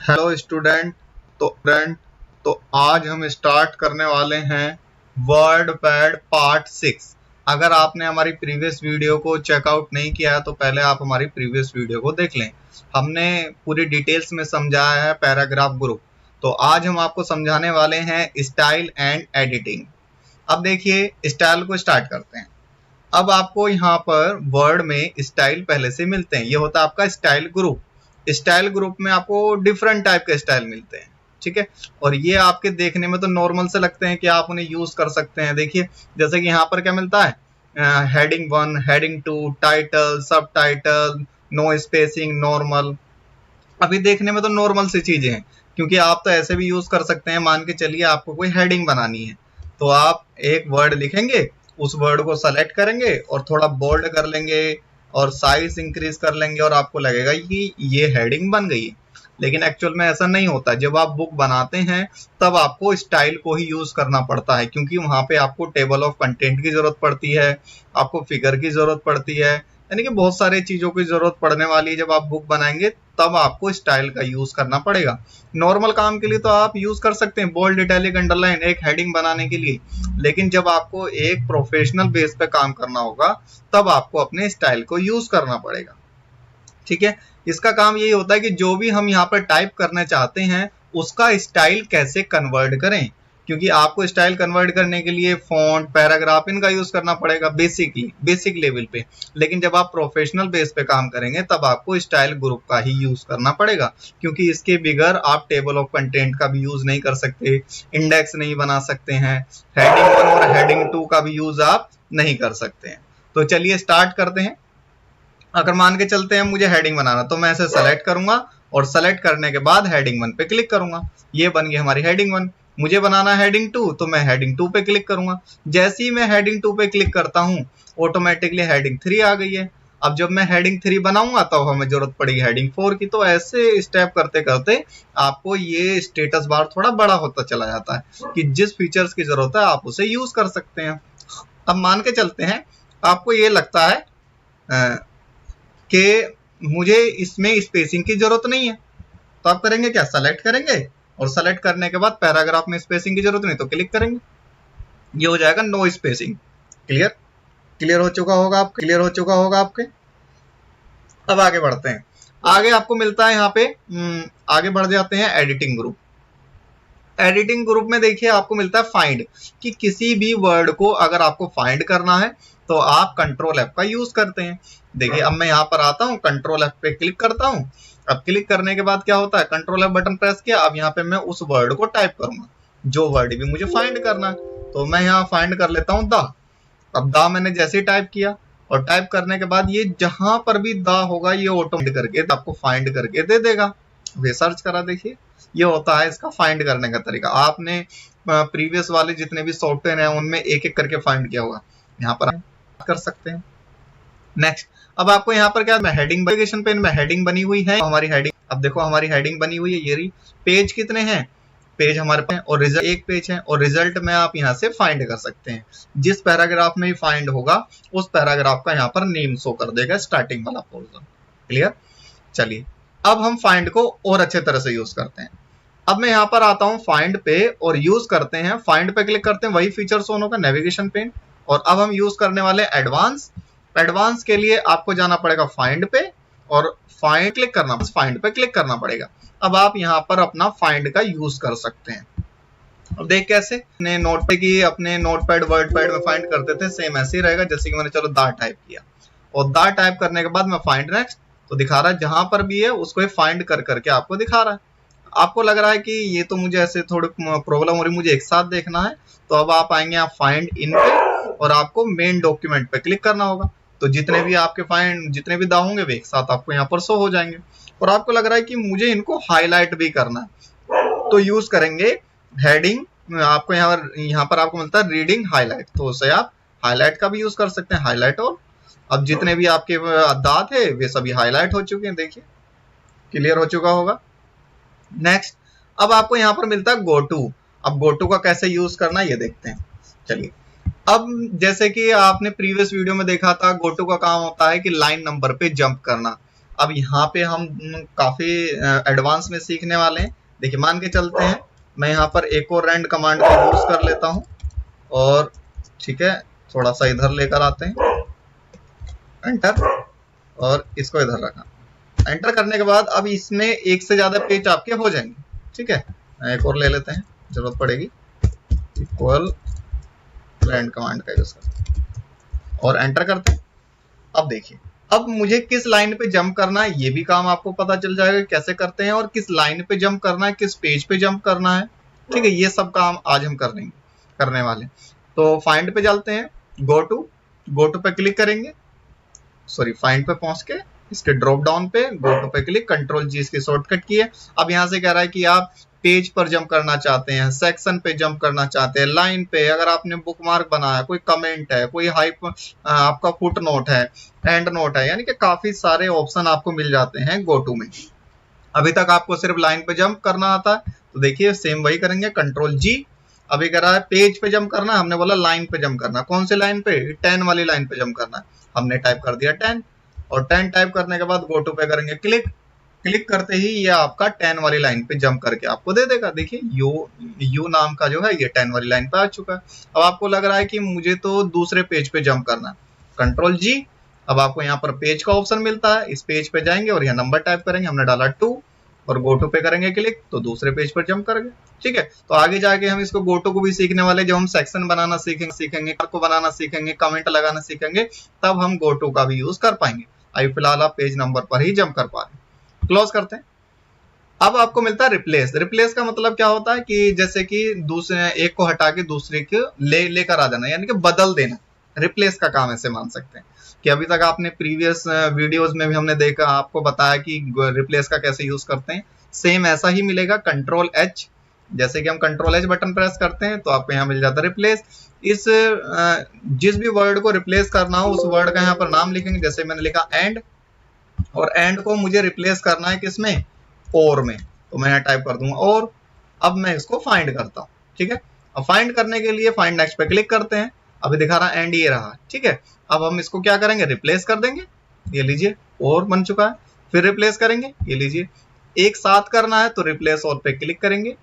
Hello student. तो आज हम स्टार्ट करने वाले हैं वर्ड पैड पार्ट 6। अगर आपने हमारी प्रीवियस वीडियो को चेकआउट नहीं किया है तो पहले आप हमारी प्रीवियस वीडियो को देख लें। हमने पूरी डिटेल्स में समझाया है पैराग्राफ ग्रुप। तो आज हम आपको समझाने वाले हैं स्टाइल एंड एडिटिंग। अब देखिए स्टाइल को स्टार्ट करते हैं। अब आपको यहाँ पर वर्ड में स्टाइल पहले से मिलते हैं, ये होता है आपका स्टाइल ग्रुप। स्टाइल ग्रुप में आपको डिफरेंट टाइप के स्टाइल मिलते हैं, ठीक है। और ये आपके देखने में तो नॉर्मल से लगते हैं कि आप उन्हें यूज कर सकते हैं। देखिए जैसे कि यहाँ पर क्या मिलता है, हेडिंग 1, हेडिंग 2, टाइटल, सब टाइटल, नो स्पेसिंग, नॉर्मल। अभी देखने में तो नॉर्मल सी चीजें हैं, क्योंकि आप तो ऐसे भी यूज कर सकते हैं। मान के चलिए आपको कोई हेडिंग बनानी है, तो आप एक वर्ड लिखेंगे, उस वर्ड को सेलेक्ट करेंगे और थोड़ा बोल्ड कर लेंगे और साइज इंक्रीज कर लेंगे और आपको लगेगा कि ये हेडिंग बन गई है। लेकिन एक्चुअल में ऐसा नहीं होता। जब आप बुक बनाते हैं तब आपको स्टाइल को ही यूज करना पड़ता है, क्योंकि वहां पे आपको टेबल ऑफ कंटेंट की जरूरत पड़ती है, आपको फिगर की जरूरत पड़ती है, यानी कि बहुत सारी चीजों की जरूरत पड़ने वाली है। जब आप बुक बनाएंगे तब आपको स्टाइल का यूज करना पड़ेगा। नॉर्मल काम के लिए तो आप यूज कर सकते हैं बोल्ड, इटैलिक, अंडरलाइन एक हेडिंग बनाने के लिए, लेकिन जब आपको एक प्रोफेशनल बेस पे काम करना होगा तब आपको अपने स्टाइल को यूज करना पड़ेगा, ठीक है। इसका काम यही होता है कि जो भी हम यहाँ पर टाइप करना चाहते हैं उसका स्टाइल कैसे कन्वर्ट करें, क्योंकि आपको स्टाइल कन्वर्ट करने के लिए फॉन्ट, पैराग्राफ इनका यूज करना पड़ेगा बेसिक लेवल पे। लेकिन जब आप प्रोफेशनल बेस पे काम करेंगे तब आपको स्टाइल ग्रुप का ही यूज करना पड़ेगा, क्योंकि इसके बिगर आप टेबल ऑफ कंटेंट का भी यूज नहीं कर सकते, इंडेक्स नहीं बना सकते हैं, हेडिंग 1 और हेडिंग 2 का भी यूज आप नहीं कर सकते हैं। तो चलिए स्टार्ट करते हैं। अगर मान के चलते हैं मुझे हेडिंग बनाना, तो मैं इसे सेलेक्ट करूंगा और सेलेक्ट करने के बाद हेडिंग 1 पे क्लिक करूंगा। ये बन गई हमारी हेडिंग 1। मुझे बनाना है हेडिंग 2, तो मैं हेडिंग 2 पे क्लिक करूंगा। जैसे ही मैं हेडिंग 2 पे क्लिक करता हूं ऑटोमेटिकली हेडिंग 3 आ गई है। अब जब मैं हेडिंग 3 बनाऊंगा तब हमें जरूरत पड़ेगी हेडिंग 4 की। तो ऐसे स्टेप करते करते आपको ये स्टेटस बार थोड़ा बड़ा होता चला जाता है कि जिस फीचर्स की जरूरत है आप उसे यूज कर सकते हैं। अब मान के चलते हैं आपको ये लगता है कि मुझे इसमें स्पेसिंग की जरूरत नहीं है, तो आप करेंगे क्या, सेलेक्ट करेंगे और सेलेक्ट करने के बाद पैराग्राफ में स्पेसिंग की जरूरत नहीं तो क्लिक करेंगे, ये हो जाएगा नो स्पेसिंग। क्लियर हो चुका होगा आपके। अब आगे बढ़ते हैं। आगे आपको मिलता है यहाँ पे आगे बढ़ जाते हैं एडिटिंग ग्रुप। एडिटिंग ग्रुप में देखिए आपको मिलता है फाइंड, कि किसी भी वर्ड को अगर आपको फाइंड करना है तो आप कंट्रोल F का यूज करते हैं। देखिए अब मैं यहाँ पर आता हूँ, कंट्रोल F पे क्लिक करता हूँ। अब क्लिक करने के बाद क्या होता है, कंट्रोल F बटन प्रेस किया। अब यहाँ पे मैं उस वर्ड को टाइप करूंगा, जो वर्ड भी मुझे फाइंड करना है। तो मैं यहाँ फाइंड कर लेता हूँ द। अब द मैंने जैसे ही टाइप किया और टाइप करने के बाद ये जहां पर भी द होगा ये ऑटोमेटिक करके आपको फाइंड करके दे देगा। वे सर्च करा, देखिए ये होता है इसका फाइंड करने का तरीका। आपने प्रीवियस वाले जितने भी सॉफ्टवेयर हैं उनमें एक एक करके फाइंड किया होगा, यहाँ पर कर सकते हैं। नेक्स्ट, अब आपको यहाँ पर क्या हेडिंग, नेविगेशन पेन में हेडिंग बनी हुई है हमारी हेडिंग। अब देखो हमारी हेडिंग बनी हुई है, ये रही। पेज कितने हैं, पेज हमारे पास और रिजल्ट एक पेज है, और रिजल्ट में आप यहाँ से फाइंड कर सकते हैं। जिस पैराग्राफ में फाइंड होगा उस पैराग्राफ का यहाँ पर नेम शो कर देगा, स्टार्टिंग वाला पोर्शन। क्लियर। चलिए अब हम फाइंड को और अच्छे तरह से यूज करते हैं। अब मैं यहाँ पर आता हूँ फाइंड पे और यूज करते हैं, फाइंड पे क्लिक करते हैं, वही फीचर ऑन होगा नेविगेशन पेन। और अब हम यूज करने वाले एडवांस। एडवांस के लिए आपको जाना पड़ेगा फाइंड पे और फाइंड पे क्लिक करना पड़ेगा। अब आप यहाँ पर अपना फाइंड का यूज कर सकते हैं। अब देख कैसे, अपने नोटपैड की अपने नोटपैड वर्डपैड में फाइंड करते थे, सेम ऐसे ही रहेगा। जैसे कि मैंने चलो दा टाइप किया और दा टाइप करने के बाद मैं फाइंड नेक्स्ट, तो दिखा रहा है जहां पर भी है उसको फाइंड कर करके आपको दिखा रहा है। आपको लग रहा है कि ये तो मुझे ऐसे थोड़ी प्रॉब्लम हो रही, मुझे एक साथ देखना है, तो अब आप आएंगे आप फाइंड इन पे और आपको मेन डॉक्यूमेंट पे क्लिक करना होगा। तो जितने भी आपके फाइंड, जितने भी दा होंगे वे एक साथ आपको यहाँ पर शो हो जाएंगे। और आपको लग रहा है कि मुझे इनको हाईलाइट भी करना है, तो यूज करेंगे हेडिंग। आपको यहाँ पर आपको मिलता है रीडिंग हाईलाइट, तो उसे आप हाईलाइट का भी यूज कर सकते हैं, हाईलाइट और। अब जितने भी आपके दा थे वे सभी हाईलाइट हो चुके हैं, देखिए क्लियर हो चुका होगा। नेक्स्ट, अब आपको यहाँ पर मिलता है गो टू। अब गो टू का कैसे यूज करना ये देखते हैं। चलिए, अब जैसे कि आपने प्रीवियस वीडियो में देखा था, गो टू का काम होता है कि लाइन नंबर पे जंप करना। अब यहाँ पे हम काफी एडवांस में सीखने वाले हैं। देखिए मान के चलते हैं मैं यहाँ पर एक और रैंड कमांड का यूज कर लेता हूँ, और ठीक है थोड़ा सा इधर लेकर आते हैं, एंटर, और इसको इधर रखा। एंटर करने के बाद अब इसमें एक से ज्यादा पेज आपके हो जाएंगे। ठीक है, एक और ले लेते हैं, जरूरत पड़ेगी, इक्वल रैंड कमांड का यूज करते हैं और एंटर करते हैं। अब देखिए अब मुझे किस लाइन पे जंप करना है ये भी काम आपको पता चल जाएगा कैसे करते हैं, और किस लाइन पे जंप करना है, किस पेज पे जंप करना है। ठीक है, ये सब काम आज हम करने वाले। तो फाइंड पे चलते हैं, गो टू पे क्लिक करेंगे, सॉरी फाइंड पे पहुंच के इसके ड्रॉप डाउन पे गो टू पे क्लिक, कंट्रोल जी इसकी शॉर्टकट की है। अब यहाँ से कह रहा है कि आप पेज पर जंप करना चाहते हैं, सेक्शन पे जंप करना चाहते हैं, लाइन पे, अगर आपने बुकमार्क बनाया, कोई कमेंट है, कोई हाइप आपका फुट नोट है, एंड नोट है, यानी कि काफी सारे ऑप्शन आपको मिल जाते हैं गो टू में। अभी तक आपको सिर्फ लाइन पे जंप करना आता है, तो देखिए सेम वही करेंगे, कंट्रोल जी। अभी कह रहा है पेज पे जंप करना, हमने बोला लाइन पे जंप करना। कौन सी लाइन पे? 10 वाली लाइन पे जंप करना। हमने टाइप कर दिया 10, और 10 टाइप करने के बाद गो टू पे करेंगे क्लिक। क्लिक करते ही ये आपका 10 वाली लाइन पे जंप करके आपको दे देगा। देखिए यू नाम का जो है ये 10 वाली लाइन पे आ चुका है। अब आपको लग रहा है कि मुझे तो दूसरे पेज पे जंप करना है, कंट्रोल जी। अब आपको यहाँ पर पेज का ऑप्शन मिलता है, इस पेज पे जाएंगे और यहाँ नंबर टाइप करेंगे, हमने डाला 2, और गो टू पे करेंगे क्लिक, तो दूसरे पेज पर जंप करेंगे। ठीक है, तो आगे जाके हम इसको गो टू को भी सीखने वाले, जब हम सेक्शन बनाना सीखेंगे को बनाना सीखेंगे, कमेंट लगाना सीखेंगे, तब हम गो टू का भी यूज कर पाएंगे। अभी फिलहाल आप पेज नंबर पर ही जंप कर पा रहे हैं। क्लोज करते हैं। अब आपको मिलता है रिप्लेस। रिप्लेस का मतलब क्या होता है कि जैसे कि दूसरे एक को हटा के दूसरे को लेकर आ जाना, यानी कि बदल देना। रिप्लेस का काम ऐसे मान सकते हैं कि अभी तक आपने प्रीवियस वीडियोस में भी हमने देखा, आपको बताया कि रिप्लेस का कैसे यूज करते हैं। सेम ऐसा ही मिलेगा, कंट्रोल एच, जैसे कि हम कंट्रोल एच बटन प्रेस करते हैं तो आपको यहाँ मिल जाता है रिप्लेस। इस जिस भी वर्ड को रिप्लेस करना हो उस वर्ड का यहाँ पर नाम लिखेंगे, जैसे मैंने लिखा एंड, और एंड को मुझे रिप्लेस करना है किसमें? और में, तो मैं यहाँ टाइप कर दूंगा और। अब मैं इसको फाइंड करता हूँ। ठीक है, अब फाइंड करने के लिए फाइंड नेक्स्ट पे क्लिक करते हैं। अभी दिखा रहा एंड ये रहा। ठीक है, अब हम इसको क्या करेंगे? रिप्लेस कर देंगे। ये लीजिए और बन चुका है। फिर रिप्लेस करेंगे, ये लीजिए। एक साथ करना है तो रिप्लेस और पे क्लिक करेंगे,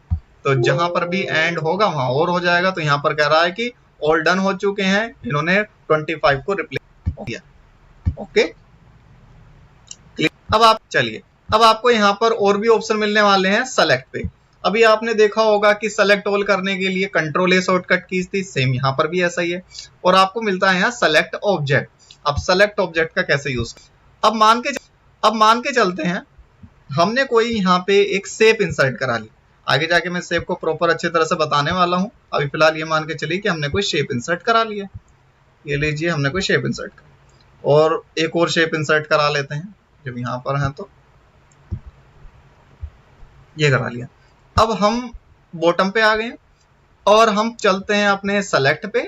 तो जहां पर भी एंड होगा वहां और हो जाएगा। तो यहाँ पर कह रहा है कि ऑल डन हो चुके हैं, इन्होंने 25 को रिप्लेस किया। ओके, अब आप चलिए, अब आपको यहाँ पर और भी ऑप्शन मिलने वाले हैं सेलेक्ट पे। अभी आपने देखा होगा कि सेलेक्ट ऑल करने के लिए कंट्रोल ए शॉर्टकट कीज थी, सेम यहाँ पर भी ऐसा ही है। और आपको मिलता है यहाँ सेलेक्ट ऑब्जेक्ट। अब सेलेक्ट ऑब्जेक्ट का कैसे यूज? अब मान के चलते हैं हमने कोई यहाँ पे एक शेप इंसर्ट करा ली। आगे जाके मैं शेप को प्रॉपर अच्छी तरह से बताने वाला हूँ। अभी फिलहाल ये मान के चलिए कि हमने कोई शेप इंसर्ट करा लिया। ये लीजिए हमने कोई शेप इंसर्ट करा, और एक और शेप इंसर्ट करा लेते हैं जब यहाँ पर है, तो ये करा लिया। अब हम बॉटम पे आ गए और हम चलते हैं अपने सेलेक्ट पे,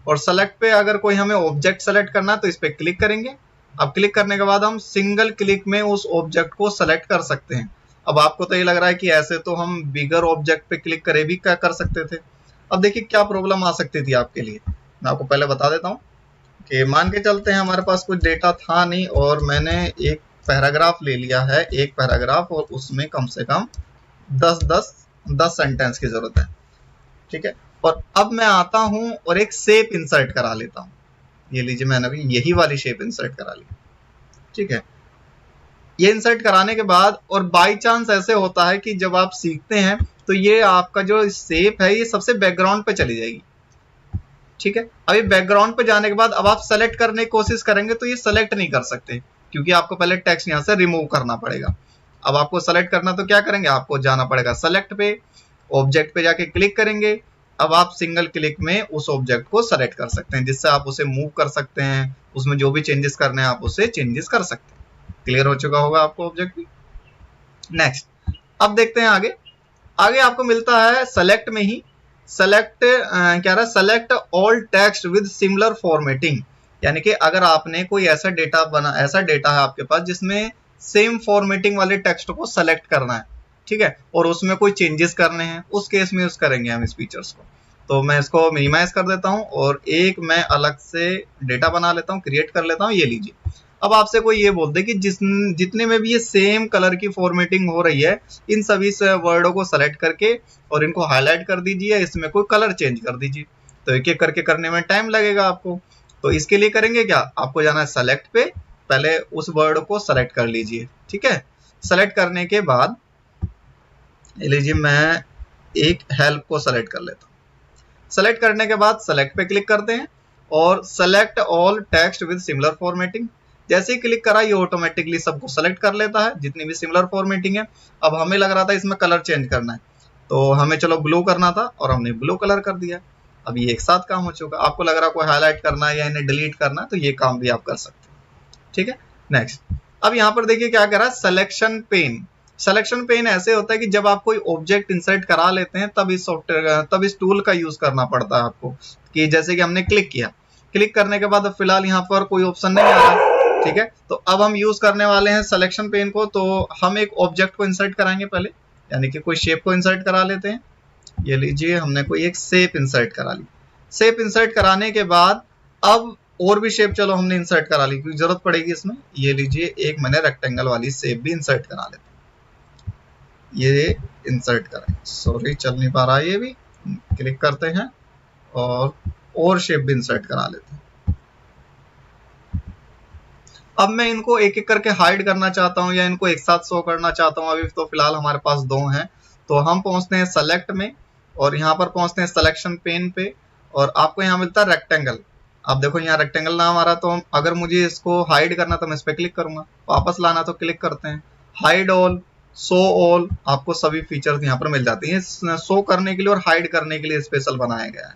और सेलेक्ट पे अगर कोई हमें ऑब्जेक्ट सेलेक्ट करना है तो इस पे क्लिक करेंगे। अब क्लिक करने के बाद हम सिंगल क्लिक में उस ऑब्जेक्ट को सेलेक्ट कर सकते हैं। अब आपको तो ये लग रहा है कि ऐसे तो हम बिगर ऑब्जेक्ट पे क्लिक करे भी क्या कर सकते थे। अब देखिए क्या प्रॉब्लम आ सकती थी आपके लिए, मैं आपको पहले बता देता हूँ कि मान के चलते हैं हमारे पास कुछ डेटा था नहीं, और मैंने एक पैराग्राफ ले लिया है, एक पैराग्राफ, और उसमें कम से कम 10 सेंटेंस की जरूरत है। ठीक है, और अब मैं आता हूं और एक शेप इंसर्ट करा लेता हूं। ये लीजिए मैंने अभी यही वाली शेप इंसर्ट करा ली। ठीक है, ये इंसर्ट कराने के बाद, और बाय चांस ऐसे होता है कि जब आप सीखते हैं तो ये आपका जो शेप है ये सबसे बैकग्राउंड पे चली जाएगी। ठीक है, अभी बैकग्राउंड पे जाने के बाद अब आप सेलेक्ट करने की कोशिश करेंगे तो ये सेलेक्ट नहीं कर सकते, क्योंकि आपको पहले टेक्स्ट यहाँ से रिमूव करना पड़ेगा। अब आपको सेलेक्ट करना तो क्या करेंगे? आपको जाना पड़ेगा सेलेक्ट पे, ऑब्जेक्ट पे जाके क्लिक करेंगे। अब आप सिंगल क्लिक में उस ऑब्जेक्ट को सेलेक्ट कर सकते हैं, जिससे आप उसे मूव कर सकते हैं, उसमें जो भी चेंजेस करने हैं आप उसे चेंजेस कर सकते हैं। क्लियर हो चुका होगा आपको ऑब्जेक्ट भी। नेक्स्ट, अब देखते हैं आगे। आगे आपको मिलता है सेलेक्ट में ही सेलेक्ट क्या रहा, select all text with similar formatting. यानी कि अगर आपने कोई ऐसा डेटा है आपके पास जिसमें सेम फॉर्मेटिंग वाले टेक्स्ट को सेलेक्ट करना है, ठीक है, और उसमें कोई चेंजेस करने हैं, उस केस में यूज करेंगे हम इस फीचर्स को। तो मैं इसको मिनिमाइज कर देता हूं और एक मैं अलग से डेटा बना लेता हूं, क्रिएट कर लेता हूं। ये लीजिए, अब आपसे कोई ये बोल दे कि जितने में भी ये सेम कलर की फॉर्मेटिंग हो रही है, इन सभी वर्डों को सेलेक्ट करके और इनको हाईलाइट कर दीजिए, इसमें कोई कलर चेंज कर दीजिए। तो एक एक करके करने में टाइम लगेगा आपको। तो इसके लिए करेंगे क्या, आपको जाना है सेलेक्ट पे, पहले उस वर्ड को सेलेक्ट कर लीजिए। ठीक है, सेलेक्ट करने के बाद लीजिए मैं एक हेल्प को सेलेक्ट कर लेता हूँ। सेलेक्ट करने के बाद सेलेक्ट पे क्लिक करते हैं और select all text with similar formatting. जैसे ही क्लिक करा ये ऑटोमेटिकली सबको सेलेक्ट कर लेता है जितनी भी सिमिलर फॉर्मेटिंग है। अब हमें लग रहा था इसमें कलर चेंज करना है, तो हमें चलो ब्लू करना था और हमने ब्लू कलर कर दिया। अब ये एक साथ काम हो चुका। आपको लग रहा है कोई हाईलाइट करना है या इन्हें डिलीट करना है, तो ये काम भी आप कर सकते हैं। ठीक है, नेक्स्ट। अब यहाँ पर देखिए क्या करा, सिलेक्शन पेन। सिलेक्शन पेन ऐसे होता है कि जब आप कोई ऑब्जेक्ट इंसर्ट करा लेते हैं तब इस सॉफ्टवेयर तब इस टूल का यूज करना पड़ता है आपको। कि जैसे कि हमने क्लिक किया, क्लिक करने के बाद फिलहाल यहाँ पर कोई ऑप्शन नहीं आ रहा। ठीक है, तो अब हम यूज करने वाले हैं सिलेक्शन पेन को। तो हम एक ऑब्जेक्ट को इंसर्ट कराएंगे पहले, यानी कि कोई शेप को इंसर्ट करा लेते हैं। ये लीजिए हमने कोई एक शेप इंसर्ट करा ली। शेप इंसर्ट कराने के बाद अब और भी शेप चलो हमने इंसर्ट करा ली क्योंकि जरूरत पड़ेगी इसमें। ये लीजिए एक मैंने रेक्टेंगल वाली शेप भी इंसर्ट करा लेते हैं। ये इंसर्ट करें, सॉरी चल नहीं पा रहा, ये भी क्लिक करते हैं और शेप भी इंसर्ट करा लेते हैं। अब मैं इनको एक एक करके हाइड करना चाहता हूं या इनको एक साथ शो करना चाहता हूं। अभी तो फिलहाल हमारे पास दो हैं, तो हम पहुंचते हैं सेलेक्ट में और यहाँ पर पहुंचते हैं सिलेक्शन पेन पे और आपको यहाँ मिलता है रेक्टेंगल। आप देखो यहाँ रेक्टेंगल नाम आ रहा, तो अगर मुझे इसको हाइड करना तो मैं इस पर क्लिक करूंगा, वापस लाना तो क्लिक करते हैं, हाइड ऑल, शो ऑल, आपको सभी फीचर्स यहाँ पर मिल जाती हैं। शो करने के लिए और हाइड करने के लिए स्पेशल बनाया गया है।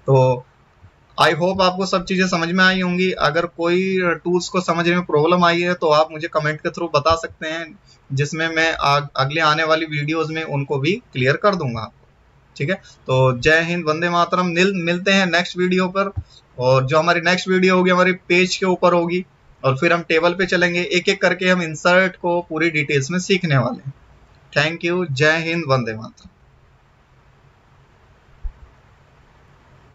तो आई होप आपको सब चीजें समझ में आई होंगी। अगर कोई टूल्स को समझने में प्रॉब्लम आई है तो आप मुझे कमेंट के थ्रू बता सकते हैं, जिसमें मैं अगले आने वाली वीडियोस में उनको भी क्लियर कर दूंगा। ठीक है, तो जय हिंद, वंदे मातरम। मिलते हैं नेक्स्ट वीडियो पर, और जो हमारी नेक्स्ट वीडियो होगी हमारी पेज के ऊपर होगी और फिर हम टेबल पे चलेंगे, एक एक करके हम इंसर्ट को पूरी डिटेल्स में सीखने वाले हैं। थैंक यू, जय हिंद, वंदे मातरम।